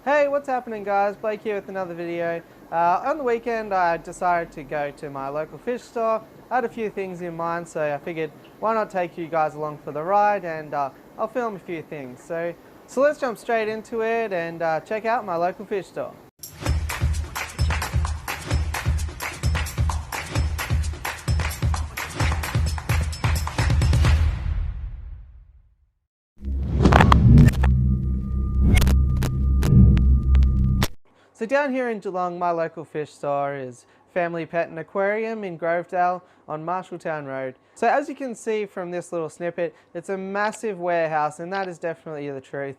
Hey, what's happening guys? Blake here with another video. On the weekend I decided to go to my local fish store. I had a few things in mind, so I figured why not take you guys along for the ride, and I'll film a few things. So let's jump straight into it and check out my local fish store. So down here in Geelong, my local fish store is Family Pet Aquarium in Grovedale on Marshalltown Road. So as you can see from this little snippet, it's a massive warehouse, and that is definitely the truth.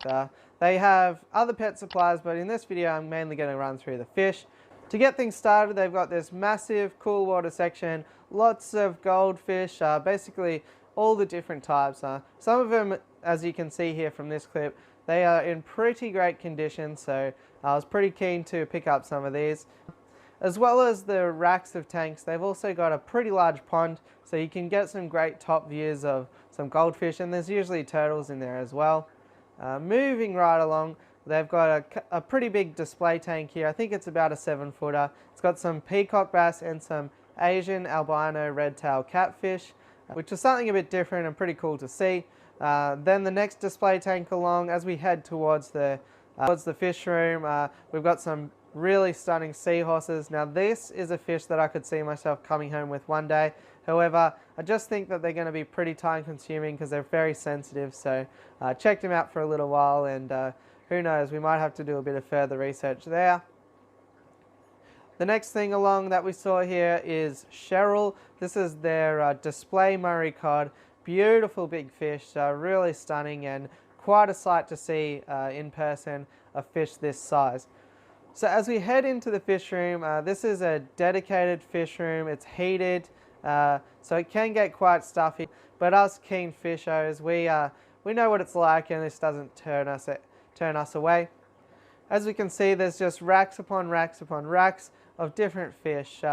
They have other pet supplies, but in this video I'm mainly going to run through the fish. To get things started, they've got this massive cool water section, lots of goldfish, basically all the different types. Some of them, as you can see here from this clip, they are in pretty great condition, so I was pretty keen to pick up some of these. As well as the racks of tanks, they've also got a pretty large pond, so you can get some great top views of some goldfish, and there's usually turtles in there as well. Moving right along, they've got a pretty big display tank here. I think it's about a 7-footer. It's got some peacock bass and some Asian albino red-tailed catfish, which is something a bit different and pretty cool to see. Then the next display tank along, as we head towards the fish room, we've got some really stunning seahorses. Now this is a fish that I could see myself coming home with one day. However, I just think that they're going to be pretty time consuming because they're very sensitive. So checked them out for a little while, and who knows, we might have to do a bit of further research there. The next thing along that we saw here is Cheryl. This is their display Murray cod. Beautiful big fish, really stunning, and quite a sight to see in person, a fish this size. So as we head into the fish room, this is a dedicated fish room. It's heated, so it can get quite stuffy, but us keen fishers, we know what it's like, and this doesn't turn us away. As we can see, there's just racks upon racks upon racks of different fish.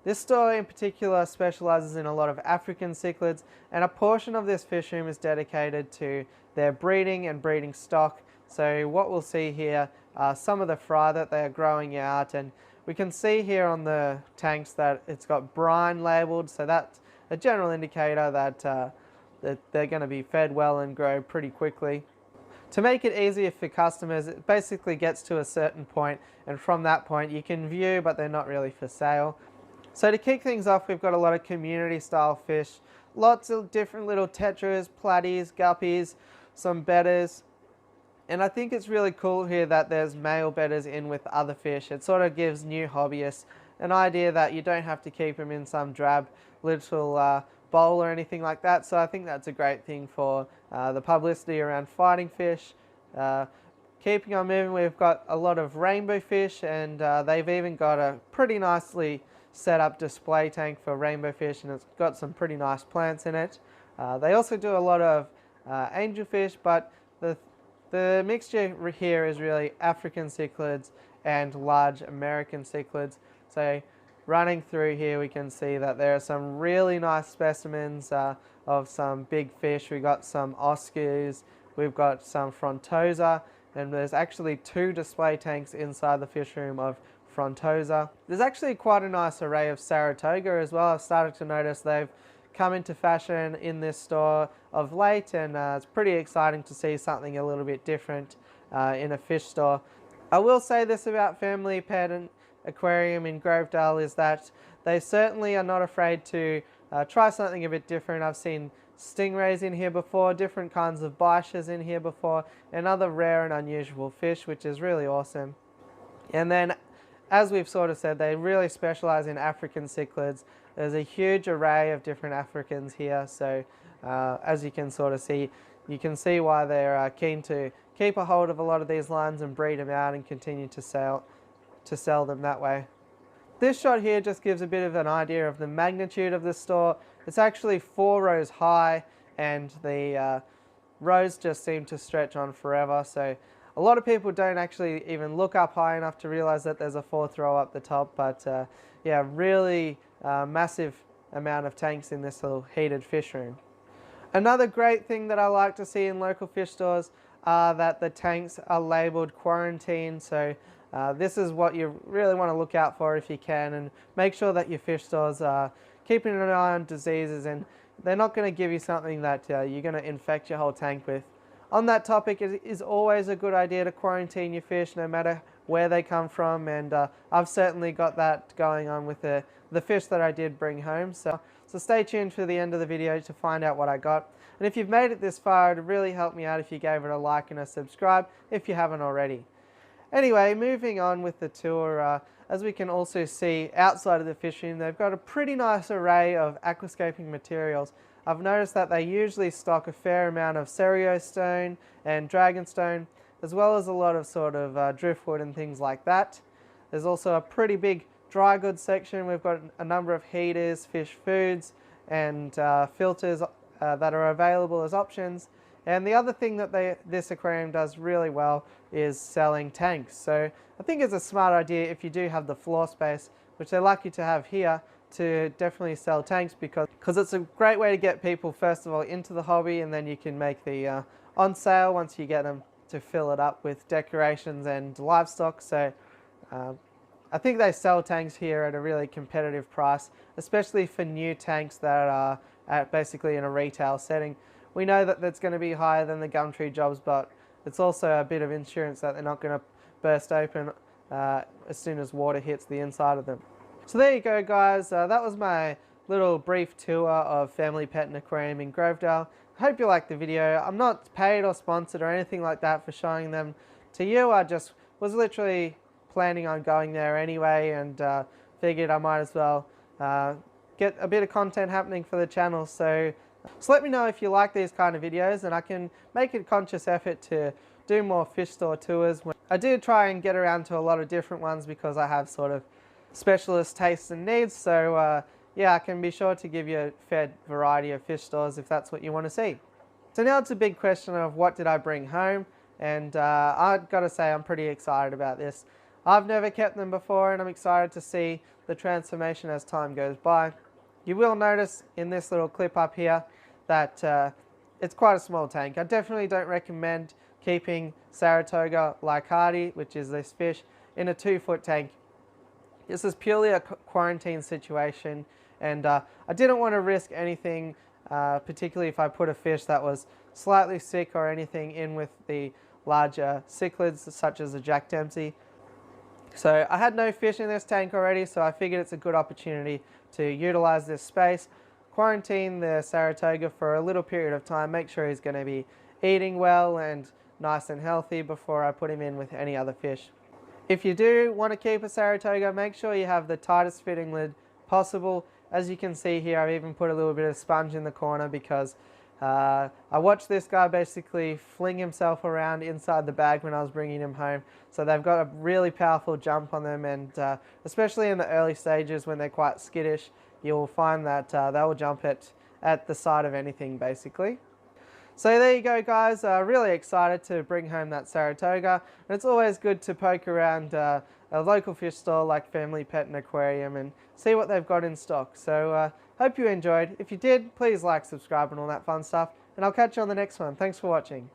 This store in particular specialises in a lot of African cichlids, and a portion of this fish room is dedicated to their breeding and breeding stock. So what we'll see here are some of the fry that they are growing out, and we can see here on the tanks that it's got brine labelled, so that's a general indicator that, that they're going to be fed well and grow pretty quickly. To make it easier for customers, it basically gets to a certain point, and from that point you can view, but they're not really for sale. So to kick things off, we've got a lot of community style fish, lots of different little tetras, platies, guppies, some bedders, and I think it's really cool here that there's male bedders in with other fish. It sort of gives new hobbyists an idea that you don't have to keep them in some drab little bowl or anything like that. So I think that's a great thing for the publicity around fighting fish. Keeping on moving, we've got a lot of rainbow fish, and they've even got a pretty nicely set up display tank for rainbow fish, and it's got some pretty nice plants in it. They also do a lot of angelfish, but the mixture here is really African cichlids and large American cichlids. So running through here, we can see that there are some really nice specimens of some big fish. We've got some Oscars, we've got some Frontosa, and there's actually 2 display tanks inside the fish room of Frontosa. There's actually quite a nice array of Saratoga as well. I've started to notice they've come into fashion in this store of late, and it's pretty exciting to see something a little bit different in a fish store. I will say this about Family Pet Aquarium in Grovedale, is that they certainly are not afraid to try something a bit different. I've seen stingrays in here before, different kinds of biches in here before, and other rare and unusual fish, which is really awesome. And then, as we've sort of said, they really specialise in African cichlids. There's a huge array of different Africans here, so as you can sort of see, you can see why they're keen to keep a hold of a lot of these lines and breed them out and continue to sell them that way. This shot here just gives a bit of an idea of the magnitude of the store. It's actually 4 rows high, and the rows just seem to stretch on forever, so a lot of people don't actually even look up high enough to realize that there's a 4th row up the top, but yeah, really massive amount of tanks in this little heated fish room. Another great thing that I like to see in local fish stores are that the tanks are labelled quarantine, so this is what you really want to look out for if you can, and make sure that your fish stores are keeping an eye on diseases, and they're not going to give you something that you're going to infect your whole tank with. On that topic, it is always a good idea to quarantine your fish no matter where they come from, and I've certainly got that going on with the fish that I did bring home. So stay tuned for the end of the video to find out what I got. And if you've made it this far, it would really help me out if you gave it a like and a subscribe if you haven't already. Anyway, moving on with the tour, as we can also see outside of the fish room, they've got a pretty nice array of aquascaping materials. I've noticed that they usually stock a fair amount of cerio stone and dragonstone, as well as a lot of sort of driftwood and things like that. There's also a pretty big dry goods section. We've got a number of heaters, fish foods, and filters that are available as options. And the other thing that this aquarium does really well is selling tanks. So I think it's a smart idea if you do have the floor space, which they're lucky to have here, to definitely sell tanks, because it's a great way to get people first of all into the hobby, and then you can make the on sale once you get them to fill it up with decorations and livestock. So I think they sell tanks here at a really competitive price, especially for new tanks that are basically in a retail setting. We know that that's going to be higher than the Gumtree jobs, but it's also a bit of insurance that they're not going to burst open as soon as water hits the inside of them. So there you go, guys. That was my little brief tour of Family Pet Aquarium in Grovedale. I hope you liked the video. I'm not paid or sponsored or anything like that for showing them to you. I just was literally planning on going there anyway, and figured I might as well get a bit of content happening for the channel. So let me know if you like these kind of videos, and I can make a conscious effort to do more fish store tours. I do try and get around to a lot of different ones because I have sort of specialist tastes and needs. So yeah, I can be sure to give you a fair variety of fish stores if that's what you want to see. So now it's a big question of what did I bring home, and I've got to say I'm pretty excited about this. I've never kept them before, and I'm excited to see the transformation as time goes by. You will notice in this little clip up here that it's quite a small tank. I definitely don't recommend keeping Saratoga Leichhardi, which is this fish, in a 2-foot tank. This is purely a quarantine situation, and I didn't want to risk anything, particularly if I put a fish that was slightly sick or anything in with the larger cichlids such as the Jack Dempsey. So I had no fish in this tank already, so I figured it's a good opportunity to utilize this space, quarantine the Saratoga for a little period of time, make sure he's going to be eating well and nice and healthy before I put him in with any other fish. If you do want to keep a Saratoga, make sure you have the tightest fitting lid possible. As you can see here, I've even put a little bit of sponge in the corner because I watched this guy basically fling himself around inside the bag when I was bringing him home. So they've got a really powerful jump on them, and especially in the early stages when they're quite skittish, you'll find that they will jump at the sight of anything basically. So there you go, guys. Really excited to bring home that Saratoga. And it's always good to poke around a local fish store like Family Pet Aquarium and see what they've got in stock. So hope you enjoyed. If you did, please like, subscribe and all that fun stuff. And I'll catch you on the next one. Thanks for watching.